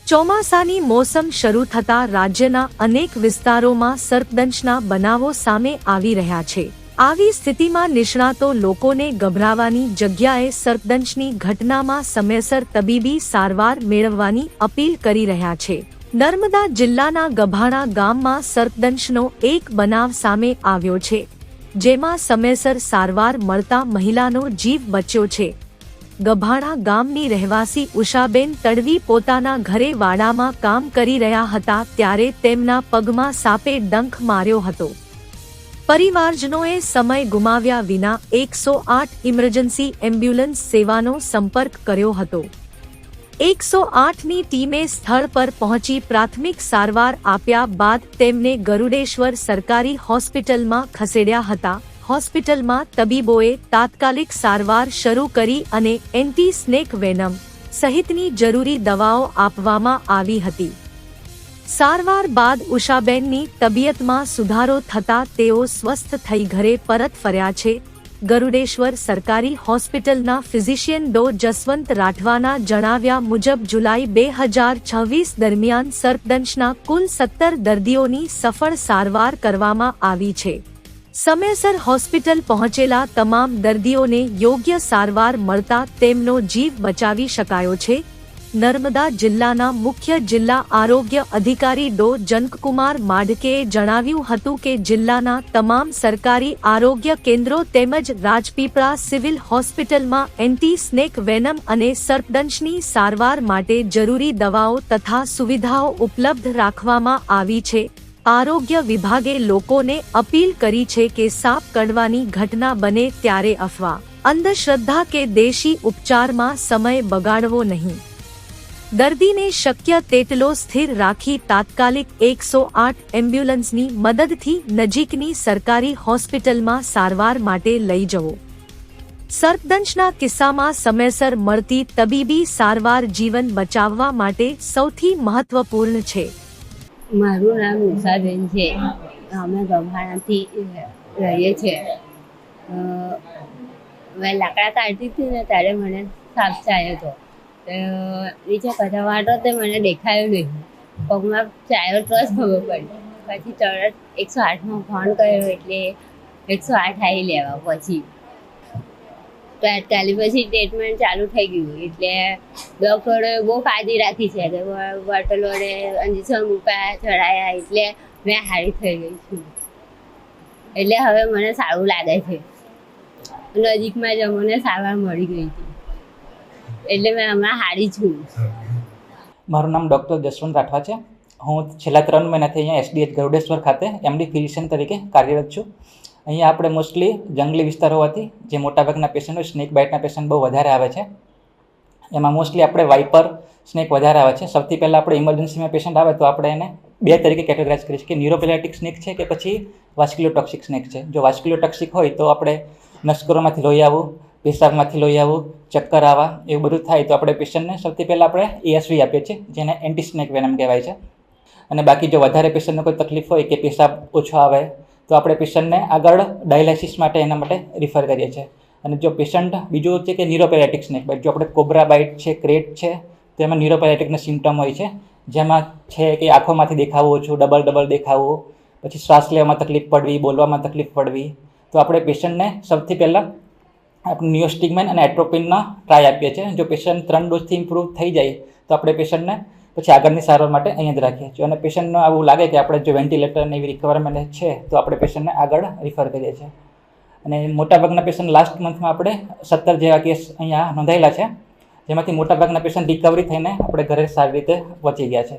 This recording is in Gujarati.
ચોમાસાની મોસમ શરૂ થતાં રાજ્યના અનેક વિસ્તારોમાં સર્પદંશના બનાવો સામે આવી રહ્યા છે। આવી સ્થિતિમાં નિષ્ણાતો લોકોને ગભરાવાની જગ્યાએ સર્પદંશની ઘટનામાં સમયસર તબીબી સારવાર મેળવવાની અપીલ કરી રહ્યા છે। નર્મદા જિલ્લાના ગભાણા ગામમાં સર્પદંશનો એક બનાવ સામે આવ્યો છે, જેમાં સમયસર સારવાર મળતા મહિલાનો જીવ બચ્યો છે। ગભાણા ગામની રહેવાસી ઉષાબેન તડવી પોતાના ઘરે વાડામાં કામ કરી રહ્યા હતા ત્યારે તેમના પગમાં સાપે ડંખ માર્યો હતો। પરિવારજનોએ સમય ગુમાવ્યા વિના 108 ઇમરજન્સી એમ્બ્યુલન્સ સેવાનો સંપર્ક કર્યો હતો। 108ની ટીમે સ્થળ પર પહોંચી પ્રાથમિક સારવાર આપ્યા બાદ તેમને ગરુડેશ્વર સરકારી હોસ્પિટલમાં ખસેડ્યા હતા। હોસ્પિટલમાં તબીબોએ તાત્કાલિક સારવાર શરૂ કરી અને એન્ટી સ્નેક વેનમ સહિતની જરૂરી દવાઓ આપવામાં આવી હતી। સારવાર બાદ ઉષાબેનની તબિયતમાં સુધારો થતાં તેઓ સ્વસ્થ થઈ ઘરે પરત ફર્યા છે। ગરુડેશ્વર સરકારી હોસ્પિટલના ફિઝિશિયન ડો જસવંત રાઠવાના જણાવ્યા મુજબ જુલાઈ 2026 દરમિયાન સર્પદંશના કુલ 17 દર્દીઓની સફળ સારવાર કરવામાં આવી છે। સમયસર હોસ્પિટલ પહોંચેલા તમામ દર્દીઓને યોગ્ય સારવાર મળતા તેમનો જીવ બચાવી શકાયો છે। નર્મદા જિલ્લાના મુખ્ય જિલ્લા આરોગ્ય અધિકારી ડો જનકકુમાર માઢકેએ જણાવ્યું હતું કે જિલ્લાના તમામ સરકારી આરોગ્ય કેન્દ્રો તેમજ રાજપીપળા સિવિલ હોસ્પિટલમાં એન્ટી સ્નેક વેનમ અને સર્પદંશની સારવાર માટે જરૂરી દવાઓ તથા સુવિધાઓ ઉપલબ્ધ રાખવામાં આવી છે। આરોગ્ય વિભાગે લોકોને અપીલ કરી છે કે સાપ કરડવાની ઘટના બને ત્યારે અફવા, અંધશ્રદ્ધા કે દેશી ઉપચારમાં સમય બગાડવો નહીં। દર્દીને શક્ય તેટલો સ્થિર રાખી તાત્કાલિક 108 એમ્બ્યુલન્સની મદદથી નજીકની સરકારી હોસ્પિટલમાં સારવાર માટે લઈ જવો। સર્પદંશના કિસ્સામાં સમયસર મળતી તબીબી સારવાર જીવન બચાવવા માટે સૌથી મહત્વપૂર્ણ છે। મારું નામ ઉષાબેન છે। અમે ગભાણાથી રહીએ છીએ। મેં લાકડા કાઢતી હતી ને ત્યારે મને સાપ ચાલ્યો હતો। નીચે કચરા વાળો તે મને દેખાયો નહીં, પગમાં ચાલ્યો તો જ ખબર પડી। પછી તરત 108માં ફોન કર્યો એટલે 108 આવી લેવા પછી તાત્કાલિક પછી ટ્રીટમેન્ટ ચાલુ થઈ ગયું। એટલે ડૉક્ટરોએ બહુ કાળજી રાખી છે, બોટલ વડે ઇન્જેક્શન મૂક્યા, ચડાયા, એટલે મેં સારી થઈ ગઈ છું। એટલે હવે મને સારું લાગે છે। નજીકમાં જ અમને સારવાર મળી ગઈ હતી, એટલે મેં હમણાં સારી છું। મારું નામ ડૉક્ટર જસવંત રાઠવા છે। હું છેલ્લા 3 મહિનાથી અહીંયા એસડીએચ ગરુડેશ્વર ખાતે એમડી ફિઝિશિયન તરીકે કાર્યરત છું। અહીંયા આપણે મોસ્ટલી જંગલી વિસ્તાર હોવાથી જે મોટાભાગના પેશન્ટો સ્નેક બાઇટના પેશન્ટ બહુ વધારે આવે છે। એમાં મોસ્ટલી આપણે વાઇપર સ્નેક વધારે આવે છે। સૌથી પહેલાં આપણે ઇમરજન્સીમાં પેશન્ટ આવે તો આપણે એને 2 તરીકે કેટેગરાઇઝ કરીએ છીએ કે ન્યુરોપેલેટિક સ્નેક છે કે પછી વાસ્ક્યુલોટોક્સિક સ્નેક છે। જો વાસ્ક્યુલોટોક્સિક હોય તો આપણે નસકોરામાંથી લોહી આવવું, પેશાબમાંથી લોહી આવવું, ચક્કર આવવા એવું બધું થાય તો આપણે પેશન્ટને સૌથી પહેલાં આપણે એએસવી આપીએ છીએ, જેને એન્ટી સ્નેક વેનમ કહેવાય છે। અને બાકી જો વધારે પેશન્ટને કોઈ તકલીફ હોય કે પેશાબ ઓછો આવે તો આપણે પેશન્ટને આગળ ડાયાલિસિસ માટે એના માટે રિફર કરીએ છીએ। અને જો પેશન્ટ બીજું છે કે ન્યુરોપેલેટિક સ્નેક બાઇટ, જો આપણે કોબ્રા બાઇટ છે, ક્રેટ છે, તો એમાં ન્યુરોપેલેટિકના સિમ્ટમ હોય છે, જેમાં છે કે આંખોમાંથી દેખાવું ઓછું, ડબલ દેખાવું, પછી શ્વાસ લેવામાં તકલીફ પડવી, બોલવામાં તકલીફ પડવી। તો આપણે પેશન્ટને સૌથી પહેલાં આપણે નિયોસ્ટિગમેન અને એટ્રોપિનના ટ્રાય આપીએ છીએ। જો પેશન્ટ 3 ડોઝથી ઇમ્પ્રૂવ થઈ જાય તો આપણે પેશન્ટને પછી આગળની સારવાર માટે અહીંયા જ રાખીએ છીએ। અને પેશન્ટને આવું લાગે કે આપણે જો વેન્ટિલેટરને એવી રિક્વાયરમેન્ટ છે તો આપણે પેશન્ટને આગળ રિફર કરીએ છીએ। અને મોટાભાગના પેશન્ટ લાસ્ટ મંથમાં આપણે 17 જેવા કેસ અહીંયા નોંધાયેલા છે, જેમાંથી મોટાભાગના પેશન્ટ રિકવરી થઈને આપણે ઘરે સારી રીતે પહોંચી ગયા છે।